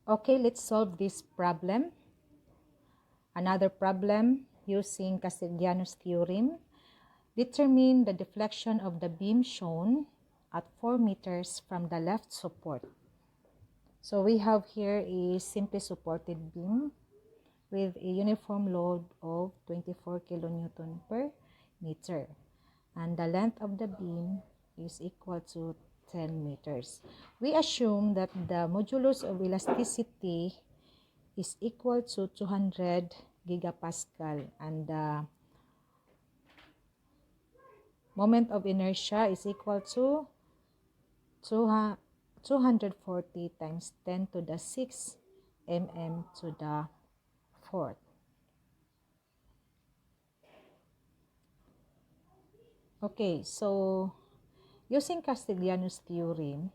Okay, let's solve this problem. Another problem using Castigliano's theorem. Determine the deflection of the beam shown at 4 meters from the left support. So we have here a simply supported beam with a uniform load of 24 kilonewton per meter. And the length of the beam is equal to 10 meters. We assume that the modulus of elasticity is equal to 200 gigapascal and the moment of inertia is equal to 240 times 10 to the 6 mm to the 4th. Okay, so using Castigliano's theorem,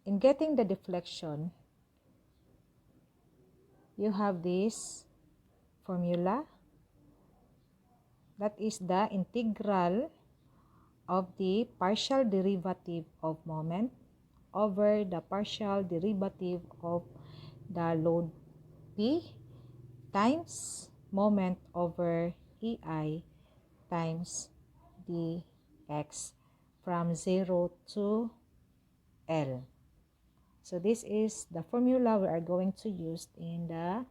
in getting the deflection, you have this formula. That is the integral of the partial derivative of moment over the partial derivative of the load P times moment over EI times dx from 0 to L. So this is the formula we are going to use in the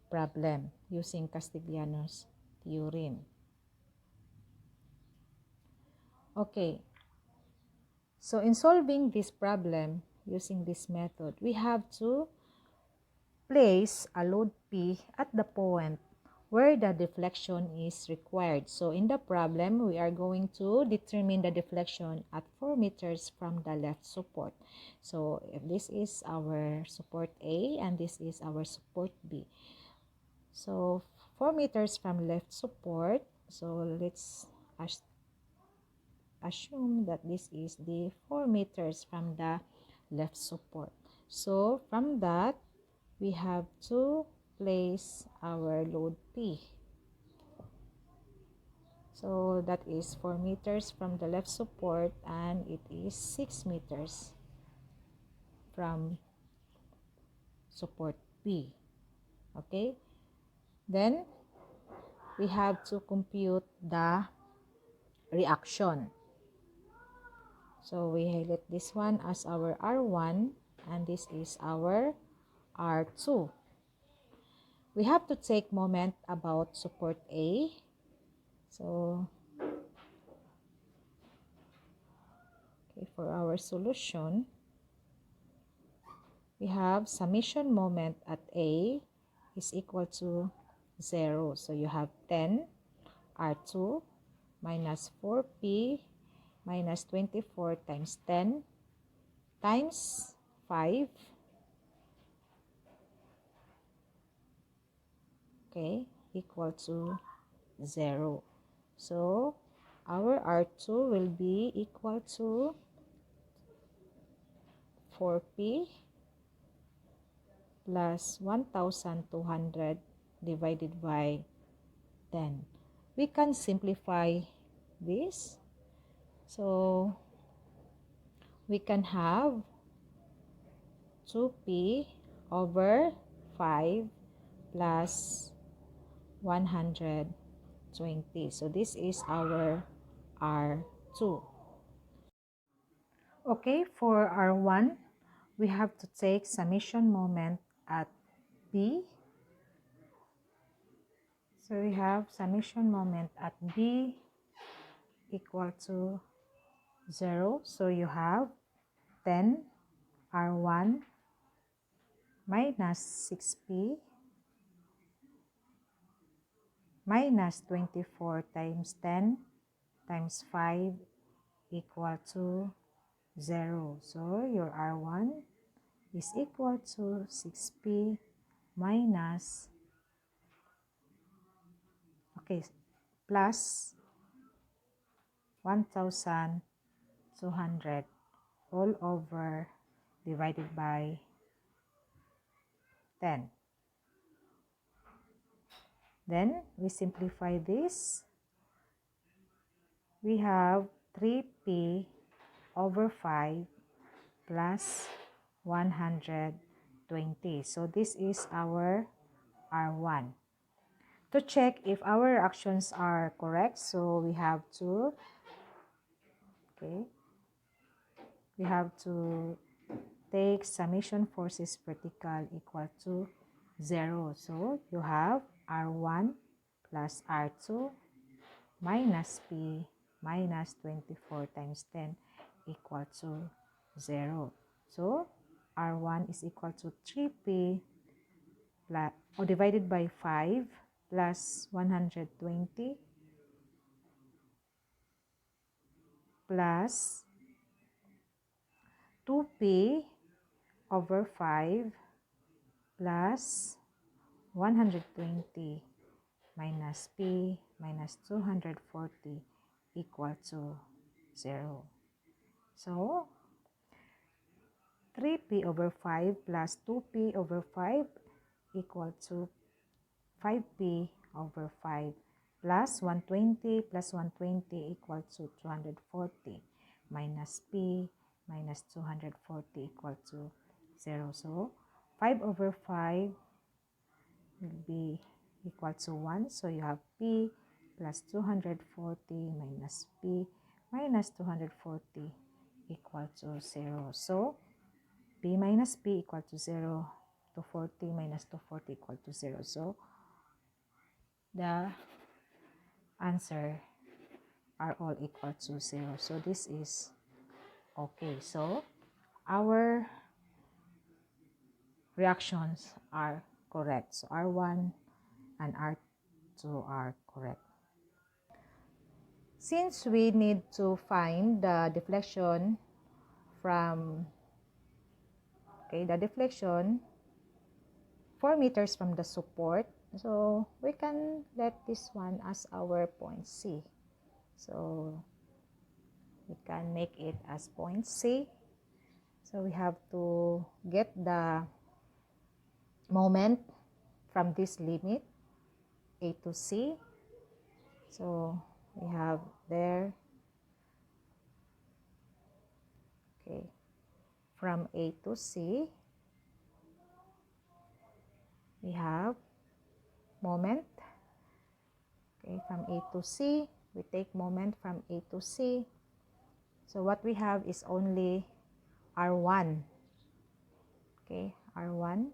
problem using Castigliano's theorem. Okay, so in solving this problem using this method, we have to place a load P at the point where the deflection is required. So in the problem, we are going to determine the deflection at 4 meters from the left support. So if this is our support A and this is our support B. So 4 meters from left support, so let's assume that this is the 4 meters from the left support. So from that, we have to place our load P. So that is 4 meters from the left support and it is 6 meters from support B. Okay? Then, we have to compute the reaction. So we highlight this one as our R1 and this is our R2. We have to take moment about support A. So, okay, for our solution, we have summation moment at A is equal to 0. So you have 10 R2 minus 4P minus 24 times 10 times 5. Okay, equal to 0. So our R2 will be equal to 4P plus 1,200 divided by 10. We can simplify this. So we can have 2P over 5 plus 120. So this is our R2. Okay, for R1, we have to take summation moment at B. So we have summation moment at B equal to 0. So you have 10 R1 minus 6P minus 24 times 10 times 5 equal to 0. So your R1 is equal to 6P minus, okay, plus 1,200 all over divided by 10. Then we simplify this. We have 3P over 5 plus 120 20. So this is our R1. To check if our reactions are correct, so we have to, take summation forces vertical equal to 0. So you have R1 plus R2 minus P minus 24 times 10 equal to 0. So R1 is equal to 3P plus, divided by 5 plus 120 plus 2P over 5 plus 120 minus P minus 240 equal to 0. So 3P over 5 plus 2P over 5 equal to 5P over 5 plus 120 plus 120 equal to 240 minus P minus 240 equal to 0. So 5 over 5 will be equal to 1. So you have P plus 240 minus P minus 240 equal to 0. So P minus P equal to 0. 240 minus 240 equal to 0. So the answer are all equal to 0. So this is okay. So our reactions are correct. So R1 and R2 are correct. Since we need to find the deflection from, the deflection 4 meters from the support, so we can let this one as our point C. So we can make it as point C. So we have to get the moment from this limit A to C. So we have there, from A to C, we have moment. From A to C, we take moment from A to C. So what we have is only R1. R1.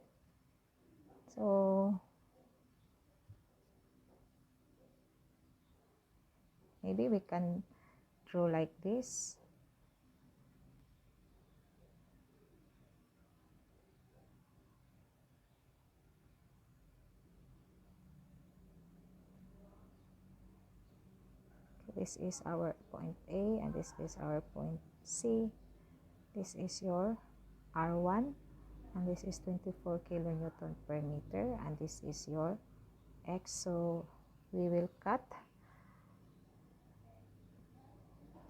So maybe we can draw like this. This is our point A and this is our point C. This is your R1 and this is 24 kilonewton per meter and this is your X. So we will cut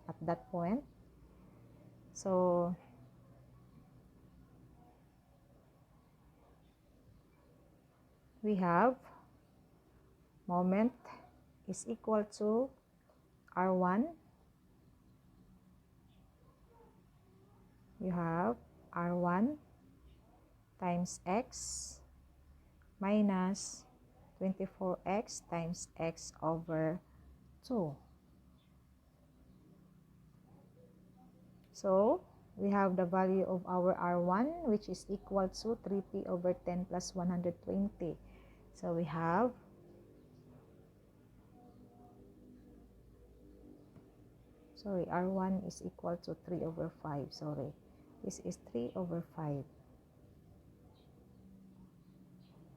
at that point. So we have moment is equal to R1. You have R1 times X minus 24X times X over 2. So we have the value of our R1, which is equal to 3P over 10 plus 120. So we have R1 is equal to 3 over 5. This is 3 over 5.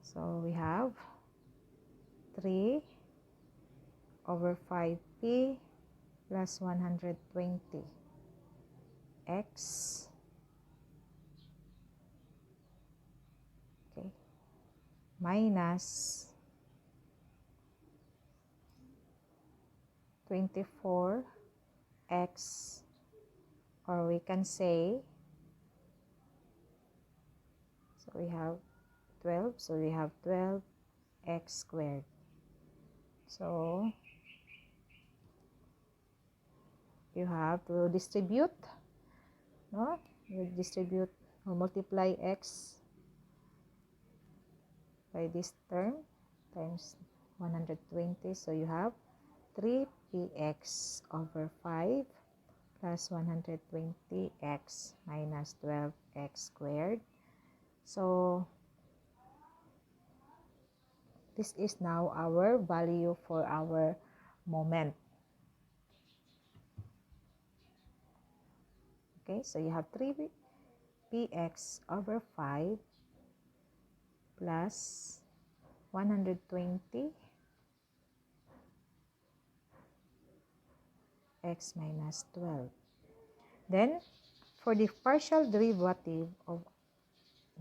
So we have 3 over 5P plus 120 X minus 24 X, or we can say, so we have 12, so we have 12 X squared. So you have to distribute, you distribute or multiply X by this term times 120. So you have 3px over 5 plus 120x minus 12x squared. So this is now our value for our moment. Okay, so you have 3px over 5 plus 120 x minus 12. Then, for the partial derivative of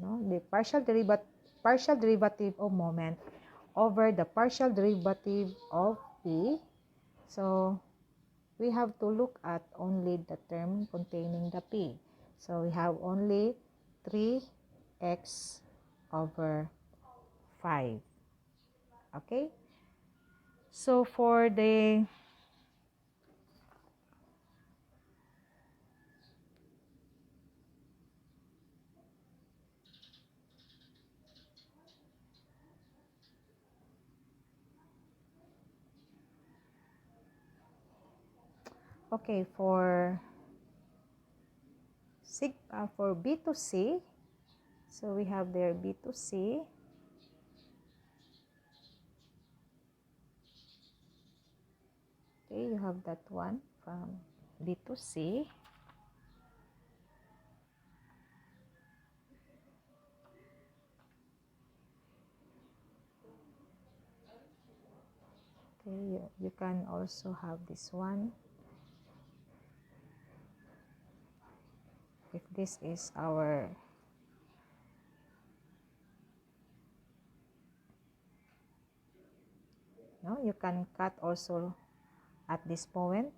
the partial derivative of moment over the partial derivative of p, so we have to look at only the term containing the p. So we have only 3x over 5. Okay? So for the for B to C, so we have there B to C. Okay, you have that one from B to C. Okay, you can also have this one. If this is our you can cut also at this point.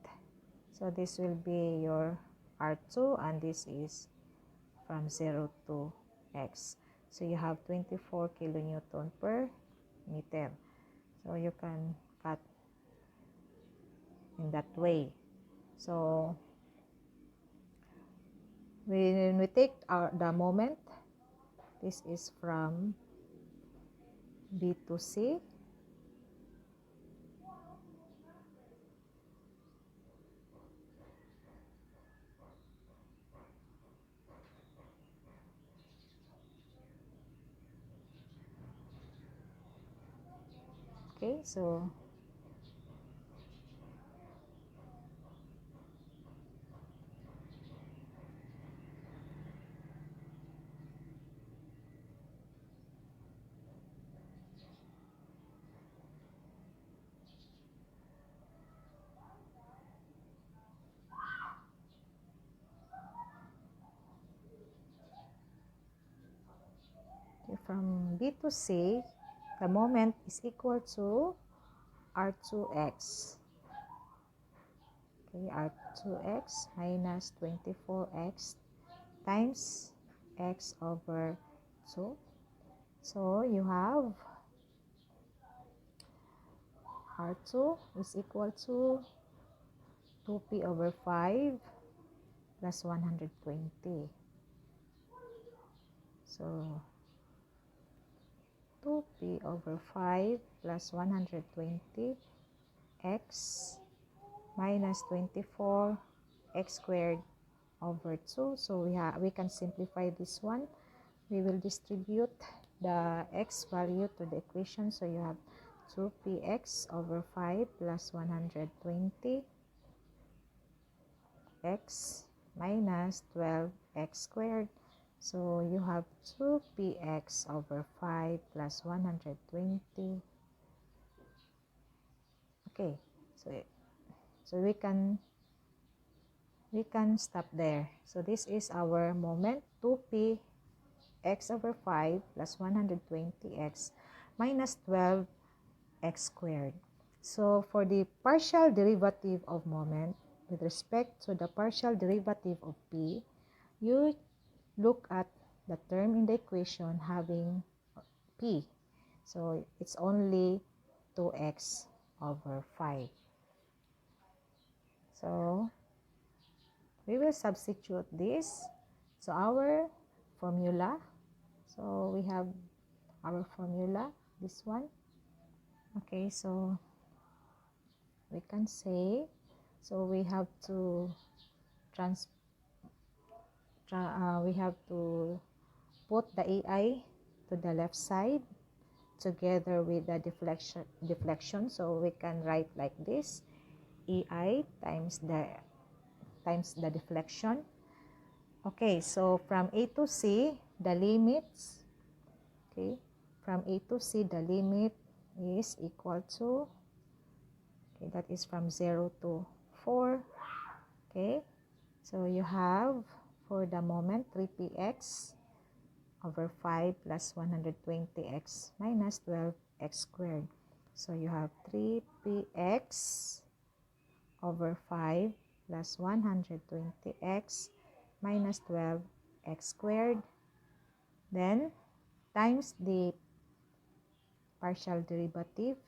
So this will be your R2 and this is from 0 to x. So you have 24 kilonewton per meter. So you can cut in that way. So when we take the moment, this is from B to C. Okay, so from B to C, the moment is equal to R2x. Okay, R2x minus 24x times x over 2. So you have R2 is equal to 2p over 5 plus 120. So 2p over 5 plus 120 x minus 24 x squared over 2. So we can simplify this one. We will distribute the x value to the equation. So you have 2px over 5 plus 120 x minus 12x squared. So you have 2px over 5 plus 120. Okay, so we can stop there. So this is our moment, 2p x over 5 plus 120x minus 12x squared. So for the partial derivative of moment with respect to the partial derivative of p, you look at the term in the equation having p. So it's only 2x over 5. So we will substitute this. So our formula, so we have our formula, this one. Okay, so we can say, so we have to we have to put the AI to the left side together with the deflection. So we can write like this: AI times the deflection. Okay, so from A to C, the limits, okay, from A to C, the limit is equal to, okay, that is from 0 to 4. Okay, so you have, for the moment, 3px over 5 plus 120x minus 12x squared. So you have 3px over 5 plus 120x minus 12x squared. Then times the partial derivative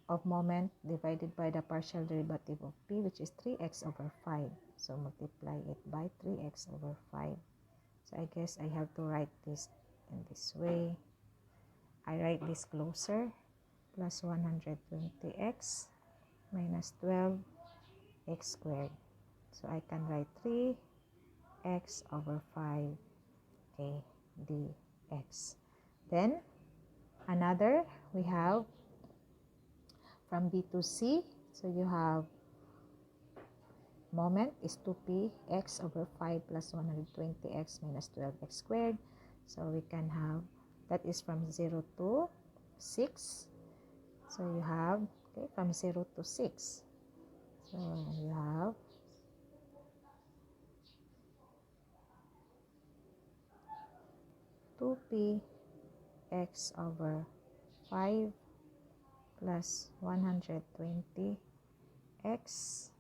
of moment divided by the partial derivative of p, which is 3x over 5. So multiply it by 3x over 5. So I guess I have to write this in this way. I write this closer, plus 120x minus 12x squared. So I can write 3x over 5, okay, dx. Then another, we have from B to C, so you have moment is 2px over 5 plus 120x minus 12x squared. So we can have, that is from 0 to 6. So you have, okay, from 0 to 6. So you have two p x over 5 plus 120x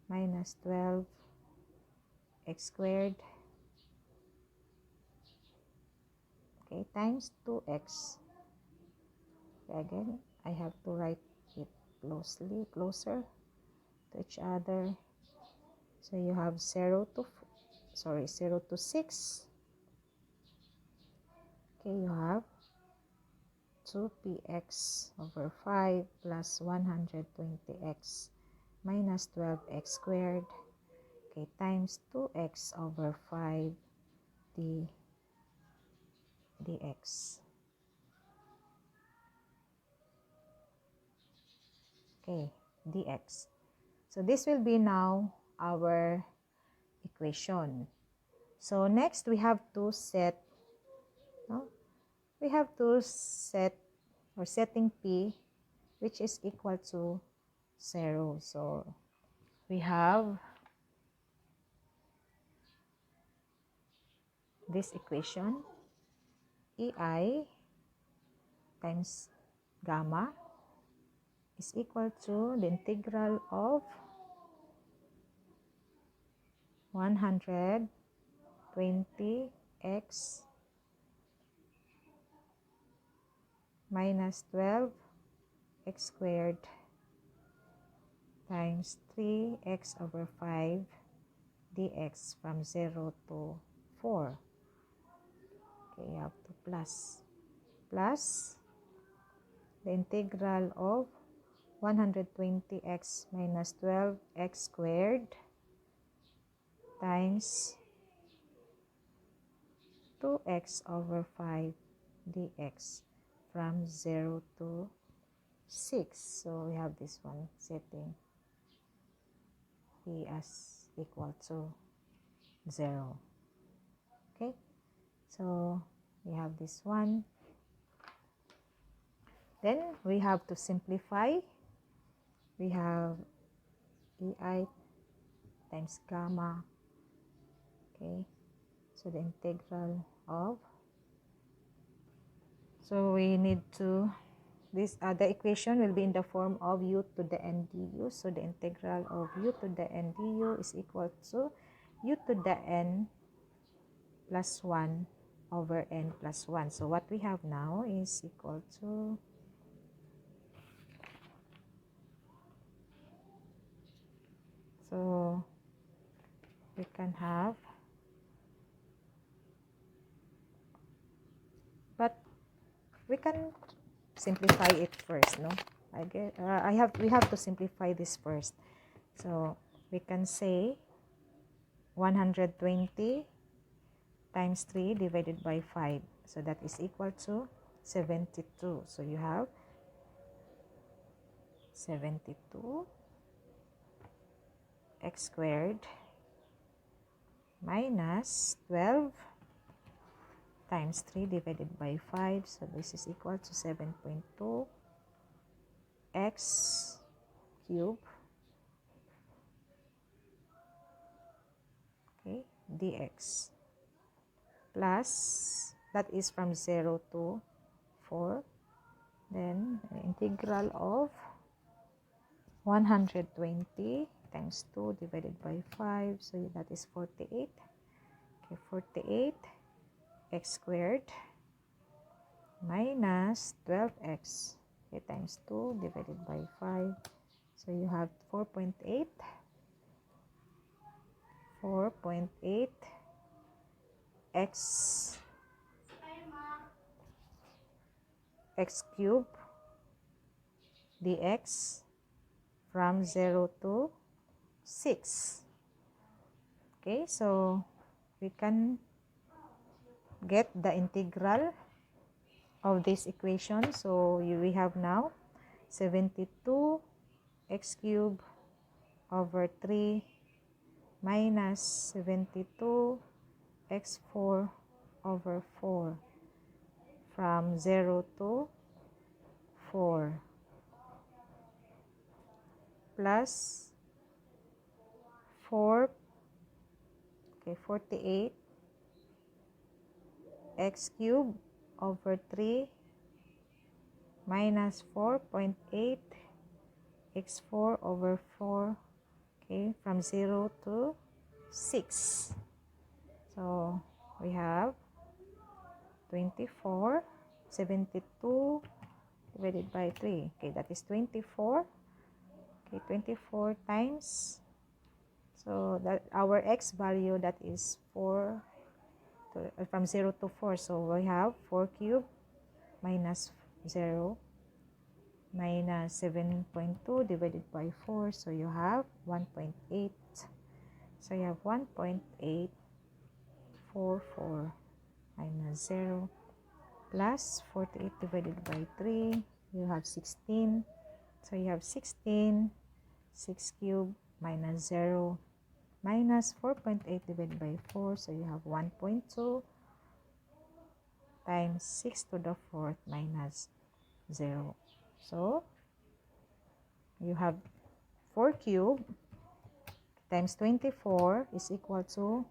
minus 12x squared, okay, times 2x. Okay, again, I have to write it closer to each other. So you have 0 to 6. Okay, you have 2px over 5 plus 120x minus 12x squared, okay, times 2x over 5 dx. Okay, dx. So this will be now our equation. So next we have to set, no? We have to set, or setting p, which is equal to 0. So we have this equation, ei times gamma is equal to the integral of 120x minus 12x squared times 3x over 5 dx from 0 to 4. Okay, you have to plus the integral of 120x minus 12x squared times 2x over 5 dx from 0 to 6. So we have this one, setting p as equal to 0. Okay, so we have this one. Then we have to simplify. We have ei times gamma. Okay, so the integral of, so we need to, this the equation will be in the form of u to the n du. So the integral of u to the n du is equal to u to the n plus 1 over n plus 1. So what we have now is equal to, so we can have, But we can simplify it first, no? We have to simplify this first. So we can say 120 times 3 divided by 5. So that is equal to 72. So you have 72 x squared minus 12 times 3 divided by 5. So this is equal to 7.2 x cubed, okay, dx, plus, that is from 0 to 4, then integral of 120 times 2 divided by 5, so that is 48. Okay, 48 x squared minus 12x, okay, times 2 divided by 5, so you have 4.8 x cubed dx from 0 to 6. Okay, so we can get the integral of this equation. So we have now 72 x cubed over 3 minus 72 x4 over 4 from 0 to 4 plus 4, okay, 48 x cubed over 3 minus 4.8 x4 over 4, okay, from 0 to 6. So we have 24, 72 divided by 3, okay, that is 24, okay, 24 times, so that our x value, that is 4 to, from 0 to 4, so we have 4 cubed minus 0 minus 7.2 divided by 4, so you have 1.8, so you have 1.844 minus 0 plus 48 divided by 3, you have 16, so you have 16, 6 cubed minus 0 minus 4.8 divided by 4, so you have 1.2 times 6 to the 4th minus 0. So you have 4 cubed times 24 is equal to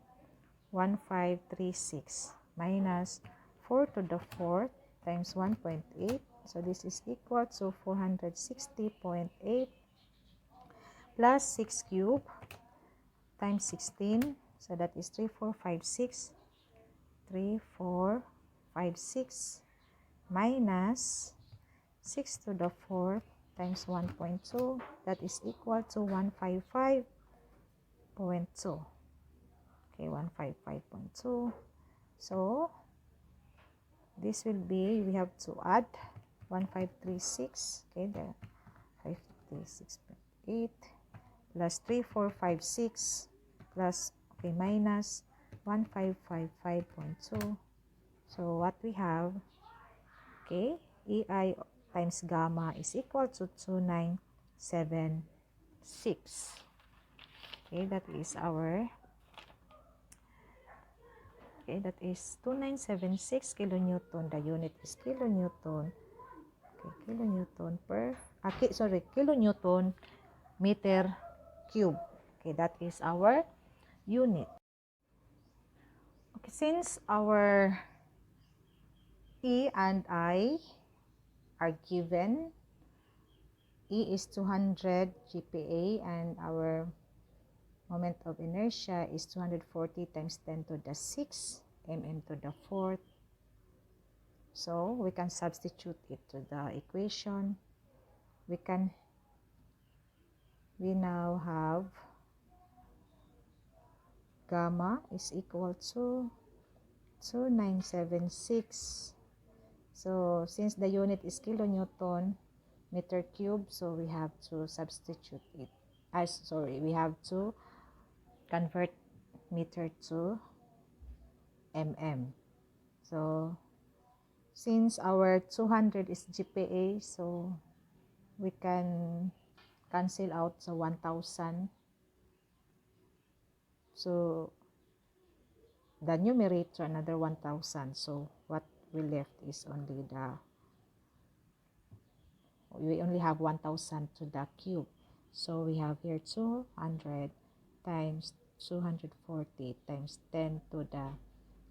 1536 minus 4 to the 4th times 1.8. So this is equal to 460.8 plus 6 cubed times 16. So that is 3456. 3456 minus 6 to the 4th times 1.2. That is equal to 155.2. Okay, 155.2. So this will be, we have to add 1536, okay, the 536.8 plus 3456 plus, okay, minus 1555.2. So what we have, okay, EI times gamma is equal to 2976. Okay, that is our, okay, that is 2976 kilonewton. The unit is kilonewton. Okay, kilonewton per, kilonewton meter cube. Okay, that is our unit. Okay, since our E and I are given, E is 200 GPa and our moment of inertia is 240 times 10 to the 6 mm to the 4th. So we can substitute it to the equation. We now have gamma is equal to 2976 So since the unit is kilonewton meter cube, so we have to substitute it. We have to convert meter to mm. So since our 200 is GPa, so we can cancel out sa 1,000. So the numerator, another 1,000. So what we left is only we only have 1,000 to the cube. So we have here 200 times 240 times 10 to the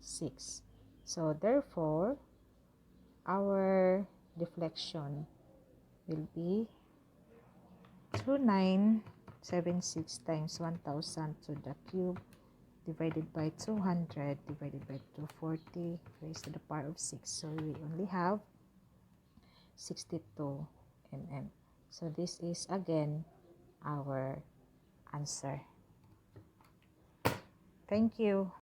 6. So therefore, our deflection will be 2976 times 1,000 to the cube divided by 200 divided by 240 raised to the power of 6. So we only have 62 mm. So this is again our answer. Thank you.